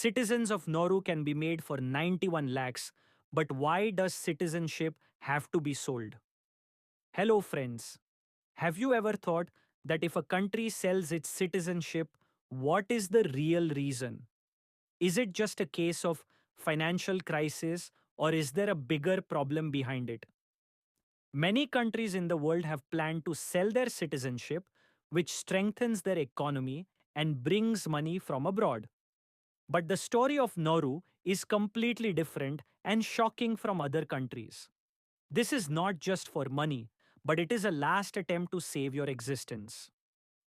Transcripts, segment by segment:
citizens of Nauru can be made for 91 lakhs, but why does citizenship have to be sold? Hello, friends. Have you ever thought that if a country sells its citizenship, what is the real reason? Is it just a case of financial crisis, or is there a bigger problem behind it? Many countries in the world have planned to sell their citizenship, which strengthens their economy and brings money from abroad. But the story of Nauru is completely different and shocking from other countries. This is not just for money, but it is a last attempt to save your existence.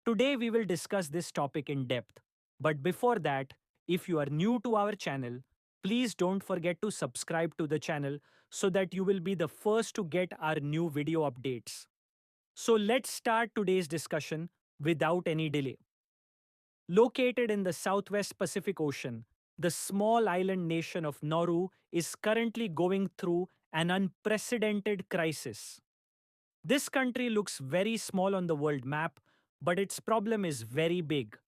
Today we will discuss this topic in depth. But before that, if you are new to our channel, please don't forget to subscribe to the channel so that you will be the first to get our new video updates. So let's start today's discussion without any delay. Located in the southwest Pacific Ocean, the small island nation of Nauru is currently going through an unprecedented crisis. This country looks very small on the world map, but its problem is very big.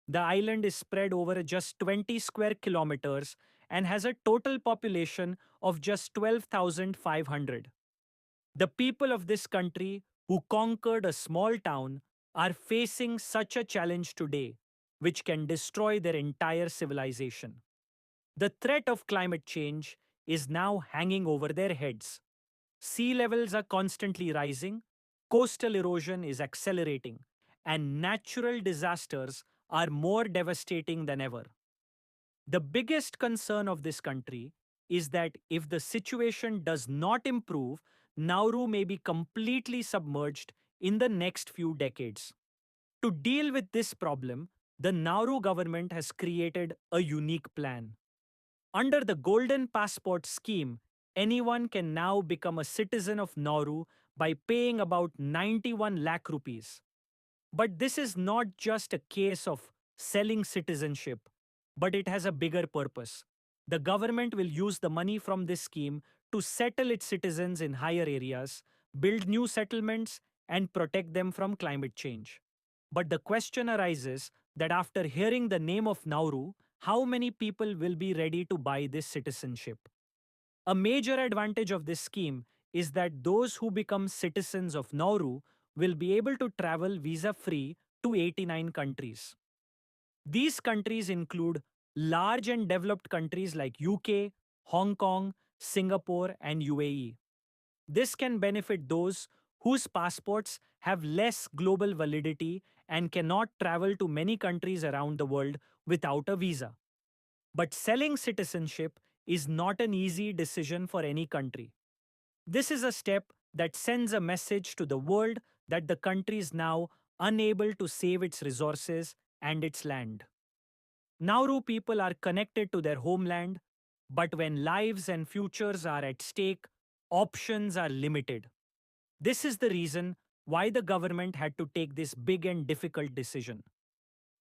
The island is spread over just 20 square kilometers and has a total population of just 12,500. The people of this country, who conquered a small town, are facing such a challenge today, which can destroy their entire civilization. The threat of climate change is now hanging over their heads. Sea levels are constantly rising, coastal erosion is accelerating, and natural disasters are more devastating than ever. The biggest concern of this country is that if the situation does not improve, Nauru may be completely submerged in the next few decades. To deal with this problem, the Nauru government has created a unique plan. Under the Golden Passport scheme, anyone can now become a citizen of Nauru by paying about 91 lakh rupees. But this is not just a case of selling citizenship, but it has a bigger purpose. The government will use the money from this scheme to settle its citizens in higher areas, build new settlements, and protect them from climate change. But the question arises that after hearing the name of Nauru, how many people will be ready to buy this citizenship? A major advantage of this scheme is that those who become citizens of Nauru will be able to travel visa-free to 89 countries. These countries include large and developed countries like UK, Hong Kong, Singapore, and UAE. This can benefit those whose passports have less global validity and cannot travel to many countries around the world without a visa. But selling citizenship is not an easy decision for any country. This is a step that sends a message to the world that the country is now unable to save its resources and its land. Nauru people are connected to their homeland, but when lives and futures are at stake, options are limited. This is the reason why the government had to take this big and difficult decision.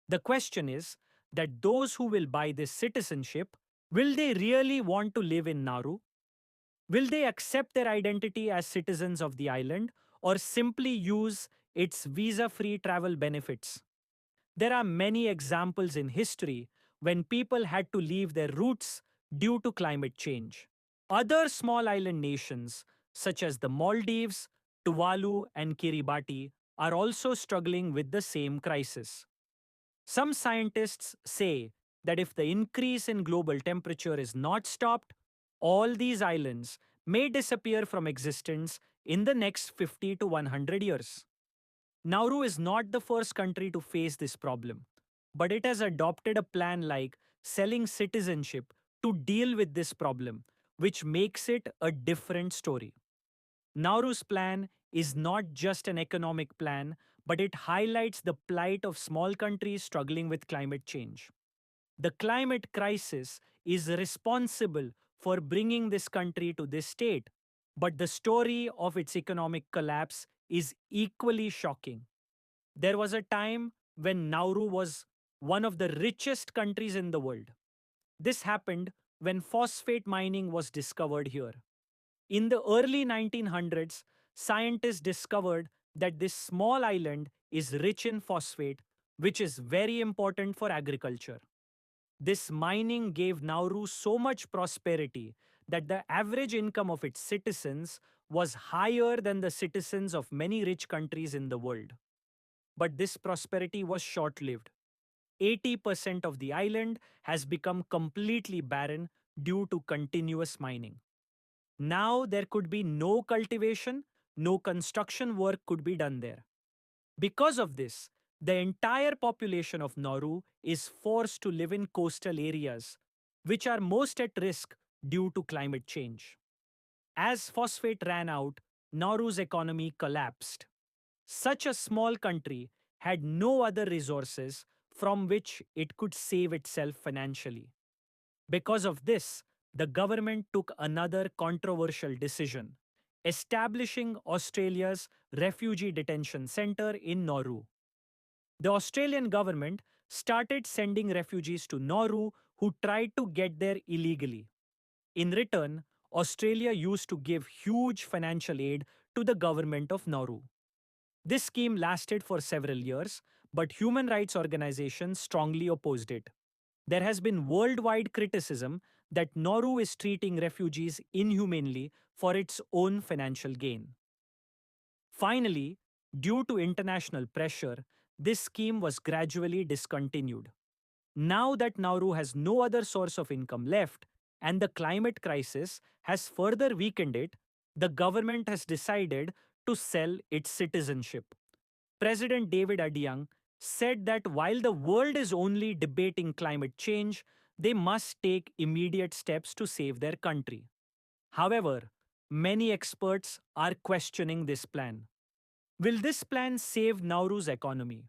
The question is that those who will buy this citizenship, will they really want to live in Nauru? Will they accept their identity as citizens of the island or simply use its visa-free travel benefits? There are many examples in history when people had to leave their roots due to climate change. Other small island nations, such as the Maldives, Tuvalu, and Kiribati, are also struggling with the same crisis. Some scientists say that if the increase in global temperature is not stopped, all these islands may disappear from existence in the next 50 to 100 years. Nauru is not the first country to face this problem, but it has adopted a plan like selling citizenship to deal with this problem, which makes it a different story. Nauru's plan is not just an economic plan, but it highlights the plight of small countries struggling with climate change. The climate crisis is responsible for bringing this country to this state, but the story of its economic collapse is equally shocking. There was a time when Nauru was one of the richest countries in the world. This happened when phosphate mining was discovered here. In the early 1900s, scientists discovered that this small island is rich in phosphate, which is very important for agriculture. This mining gave Nauru so much prosperity that the average income of its citizens was higher than the citizens of many rich countries in the world. But this prosperity was short lived. 80% of the island has become completely barren due to continuous mining. Now there could be no cultivation, no construction work could be done there. Because of this, the entire population of Nauru is forced to live in coastal areas, which are most at risk due to climate change. As phosphate ran out, Nauru's economy collapsed. Such a small country had no other resources from which it could save itself financially. Because of this, the government took another controversial decision, establishing Australia's Refugee Detention Centre in Nauru. The Australian government started sending refugees to Nauru who tried to get there illegally. In return, Australia used to give huge financial aid to the government of Nauru. This scheme lasted for several years, but human rights organizations strongly opposed it. There has been worldwide criticism that Nauru is treating refugees inhumanely for its own financial gain. Finally, due to international pressure, this scheme was gradually discontinued. Now that Nauru has no other source of income left and the climate crisis has further weakened it, the government has decided to sell its citizenship. President David Adjang said that while the world is only debating climate change, they must take immediate steps to save their country. However, many experts are questioning this plan. Will this plan save Nauru's economy?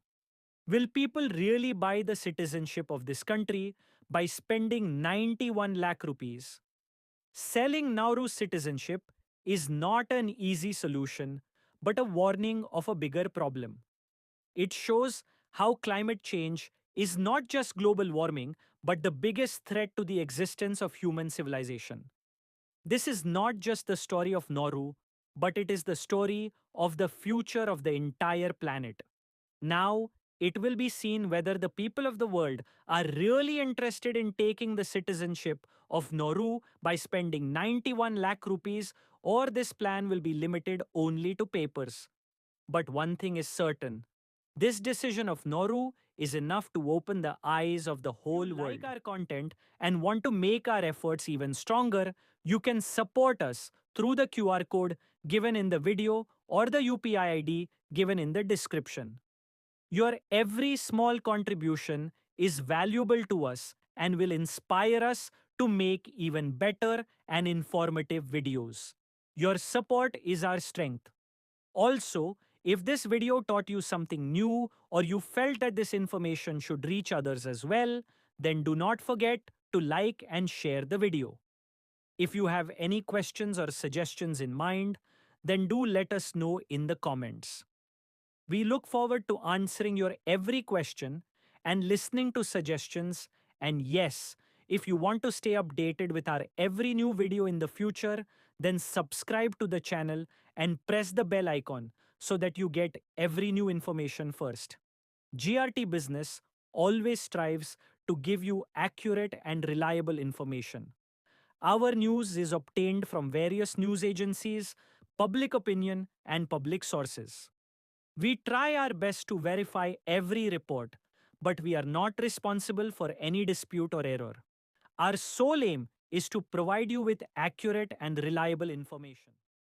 Will people really buy the citizenship of this country by spending 91 lakh rupees? Selling Nauru's citizenship is not an easy solution, but a warning of a bigger problem. It shows how climate change is not just global warming, but the biggest threat to the existence of human civilization. This is not just the story of Nauru, but it is the story of the future of the entire planet. Now, it will be seen whether the people of the world are really interested in taking the citizenship of Nauru by spending 91 lakh rupees, or this plan will be limited only to papers. But one thing is certain. This decision of Nauru is enough to open the eyes of the whole world. If you like our content and want to make our efforts even stronger, you can support us through the QR code given in the video or the UPI ID given in the description. Your every small contribution is valuable to us and will inspire us to make even better and informative videos. Your support is our strength. Also, if this video taught you something new or you felt that this information should reach others as well, then do not forget to like and share the video. If you have any questions or suggestions in mind, then do let us know in the comments. We look forward to answering your every question and listening to suggestions. And yes, if you want to stay updated with our every new video in the future, then subscribe to the channel and press the bell icon so that you get every new information first. GRT Business always strives to give you accurate and reliable information. Our news is obtained from various news agencies, public opinion, and public sources. We try our best to verify every report, but we are not responsible for any dispute or error. Our sole aim is to provide you with accurate and reliable information.